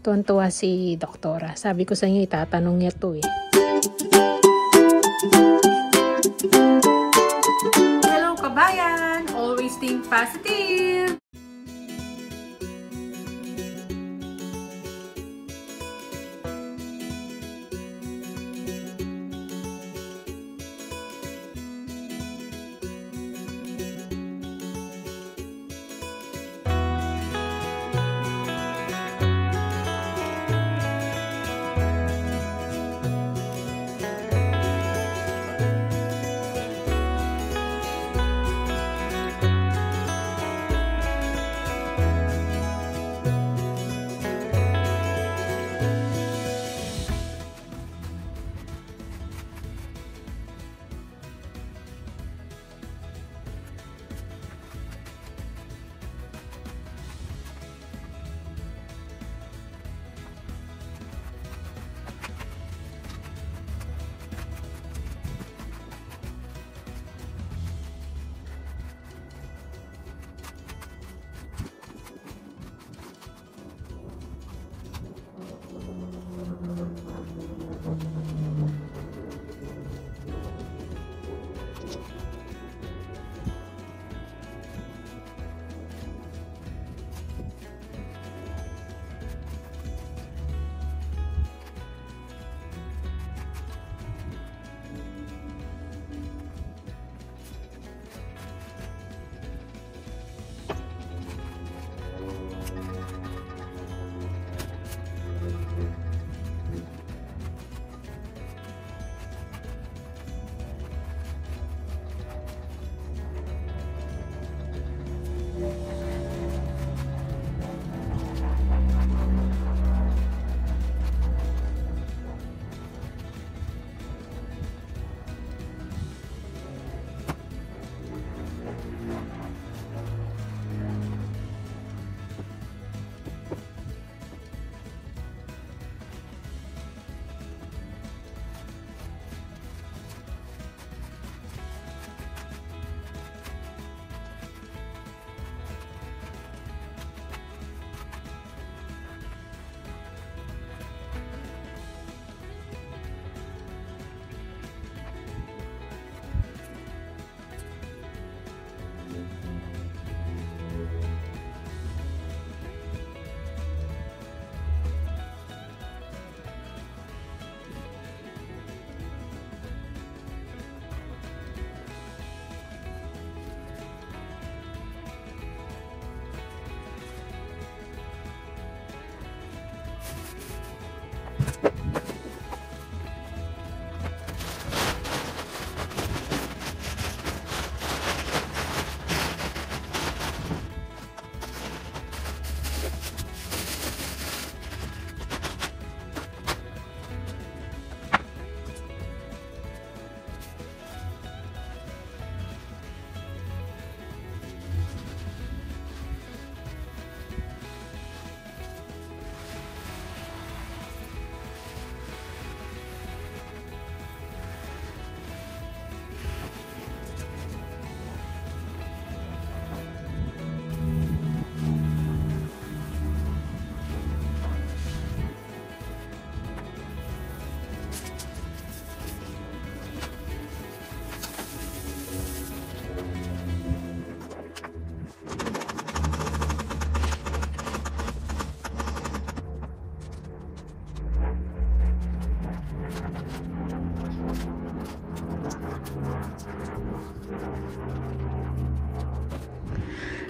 Tuwan-tuwa si doktora. Sabi ko sa inyo, itatanong niya to eh. Hello kabayan! Always think positive!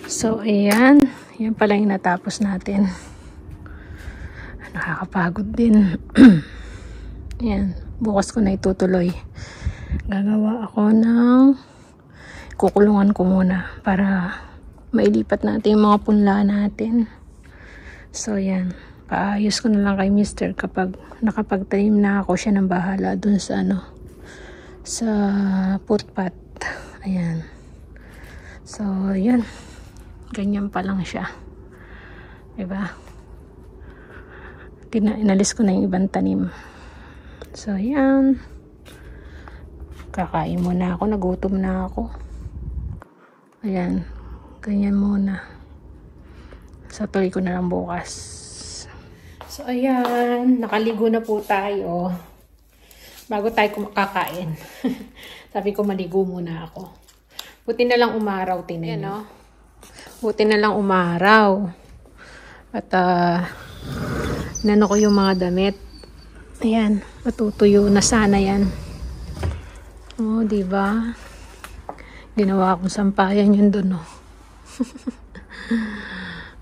So, ayan. Yan pala yung natapos natin. Nakakapagod din. Ayan. Bukas ko na itutuloy. Gagawa ako ng kukulungan ko muna para mailipat natin yung mga punla natin. So, ayan. Paayos ko na lang kay Mr. kapag nakapagtanim na ako, siya ng bahala dun sa sa footpath. Ayan. So, ayan. Ganyan pa lang siya. Diba? Inalis ko na yung ibang tanim. So, ayan. Kakain muna ako. Nagutom na ako. Ayan. Ganyan muna. So, tuloy ko na lang bukas. So, ayan. Nakaligo na po tayo. Bago tayo kakain. Sabi ko, maligo muna ako. Buti na lang umaraw, tinan nyo. Buti na lang umaraw. At, inano ko yung mga damit. Ayan. Matutuyo na sana yan. Oh, diba? Ginawa kong sampayan yun dun, oh.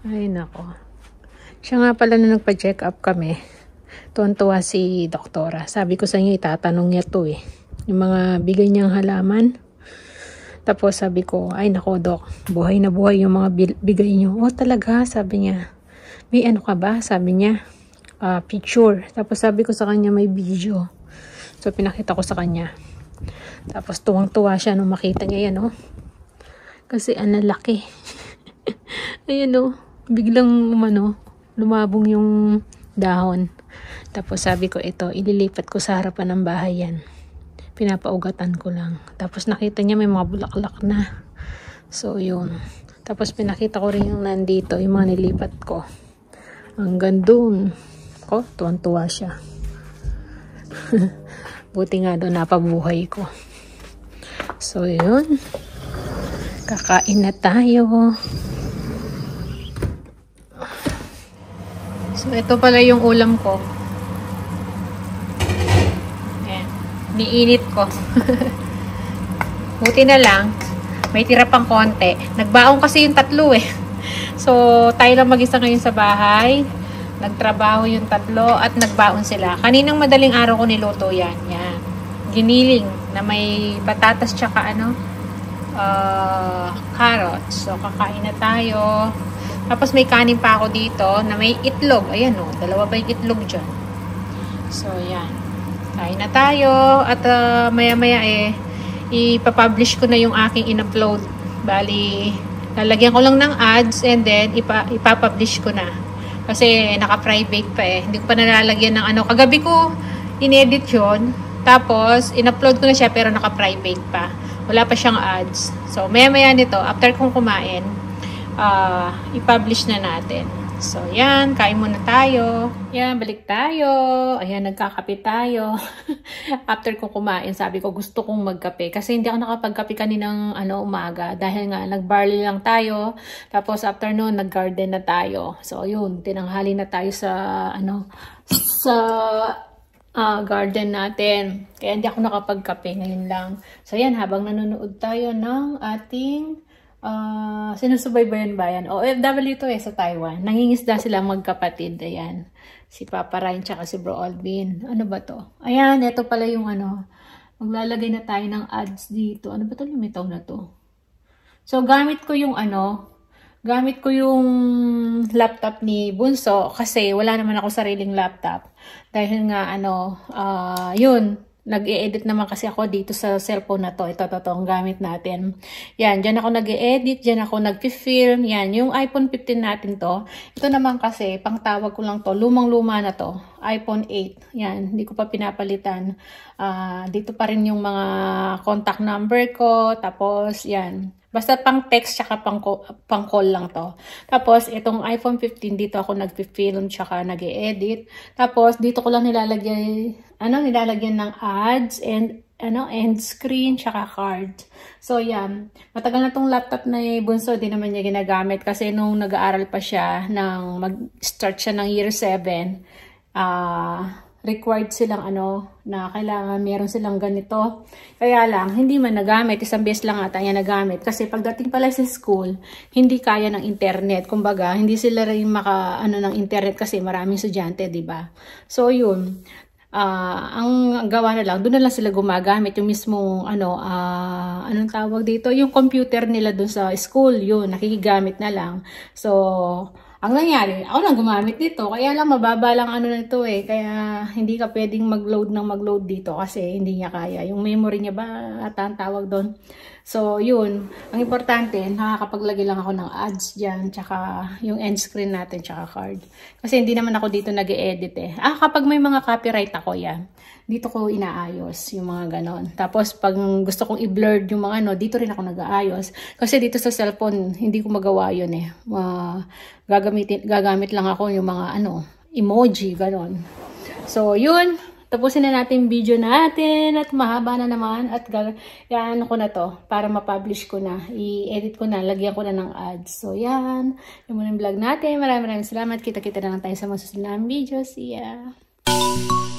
Ay, nako. Siya nga pala na nagpa-check up kami. Tuwan-tuwa si doktora. Sabi ko sa inyo, itatanong niya to eh. Yung mga bigay niyang halaman. Tapos sabi ko, ay nako dok, buhay na buhay yung mga bigay niyo. Oh talaga, sabi niya. May ano ka ba? Sabi niya, picture. Tapos sabi ko sa kanya, may video. So pinakita ko sa kanya. Tapos tuwang-tuwa siya nung makita niya yan, oh. Kasi ang lalaki. Ayan, oh. Biglang lumabong yung dahon. Tapos sabi ko, ito, ililipat ko sa harapan ng bahay yan. Pinapaugatan ko lang. Tapos nakita niya may mga bulaklak na. So, yun. Tapos pinakita ko rin yung nandito, yung mga nilipat ko. Hanggang dun. Oh, tuwan-tuwa siya. Buti nga doon napabuhay ko. So, yun. Kakain na tayo. So, ito pala yung ulam ko. Ayan. Niinit ko. Buti na lang. May tira pang konti. Nagbaong kasi yung tatlo eh. So, tayo lang mag-isa ngayon sa bahay. Nagtrabaho yung tatlo at nagbaon sila. Kaninang madaling araw ko niluto yan. Yan. Giniling na may patatas tsaka carrots. So, kakain na tayo. Tapos may kanin pa ako dito na may itlog. Ayan o, dalawa pa yung itlog dyan. So, yan. Kain na tayo. At maya-maya ipapublish ko na yung aking in-upload. Bali, lalagyan ko lang ng ads and then ipapublish ko na. Kasi naka-private pa eh. Hindi ko pa nalalagyan ng Kagabi ko in-edit yun. Tapos, in-upload ko na siya pero naka-private pa. Wala pa siyang ads. So, maya-maya nito, after kong kumain, i-publish na natin. So, yan. Kain muna tayo. Yan, balik tayo. Ayan, nagkakape tayo. After kong kumain, sabi ko, gusto kong magkape. Kasi hindi ako nakapagkape kaninang umaga. Dahil nga, nag-barley lang tayo. Tapos, after noon, nag-garden na tayo. So, yun. Tinanghali na tayo sa, garden natin. Kaya hindi ako nakapagkape ngayon lang. So, yan. Habang nanonood tayo ng ating sinusubaybayan ba yan? OFW to sa Taiwan. Nangingisda sila magkapatid. Ayan. Si Papa Ryan tsaka si Bro Alvin. Ano ba to? Ayan, ito pala yung maglalagay na tayo ng ads dito. Ano ba to? Lumitaw na to. So, gamit ko yung laptop ni Bunso kasi wala naman ako sariling laptop. Dahil nga, yun. Nag-e-edit naman kasi ako dito sa cellphone na to. Ito ang gamit natin. Yan, dyan ako nag-e-edit, dyan ako nag-film. Yan, yung iPhone 15 natin to. Ito naman kasi, pangtawag ko lang to. Lumang-luma na to. iPhone 8. Yan, hindi ko pa pinapalitan. Dito pa rin yung mga contact number ko. Tapos, yan. Basta pang text tsaka pang call lang to. Tapos, itong iPhone 15, dito ako nag-film tsaka nag-e-edit. Tapos, dito ko lang nilalagyan ng ads and end screen tsaka card. So, yan. Matagal na tong laptop na Bunso, di naman niya ginagamit. Kasi nung nag-aaral pa siya, mag-start siya ng year 7, required silang na kailangan meron silang ganito. Kaya lang, hindi man nagamit. Isang beses lang ata niya nagamit. Kasi pagdating pala sa school, hindi kaya ng internet. Kumbaga, hindi sila rin ng internet kasi maraming estudyante, di ba? So, yun. Ang gawa na lang, doon na lang sila gumagamit. Yung mismong, anong tawag dito? Yung computer nila doon sa school, yun, nakikigamit na lang. So, ang nangyari, ako lang gumamit dito. Kaya lang mababa lang nito eh. Kaya hindi ka pwedeng mag-load dito kasi hindi niya kaya. Yung memory niya ba ang tawag doon. So, yun. Ang importante, nakakapaglagay lang ako ng ads dyan. Tsaka yung end screen natin, tsaka card. Kasi hindi naman ako dito nag-e-edit eh. Kapag may mga copyright ako yan, dito ko inaayos yung mga ganon. Tapos, pag gusto kong i-blurred yung mga dito rin ako nag-aayos. Kasi dito sa cellphone, hindi ko magawa yun eh. Gagamit lang ako yung mga emoji, ganon. So, yun. Tapusin na natin yung video natin at mahaba na naman at ano ko na to para ma-publish ko na. I-edit ko na, lagyan ko na ng ads. So, yan. Yung muna yung vlog natin. Maraming salamat. Kita-kita na lang tayo sa mga susunod na video. See ya!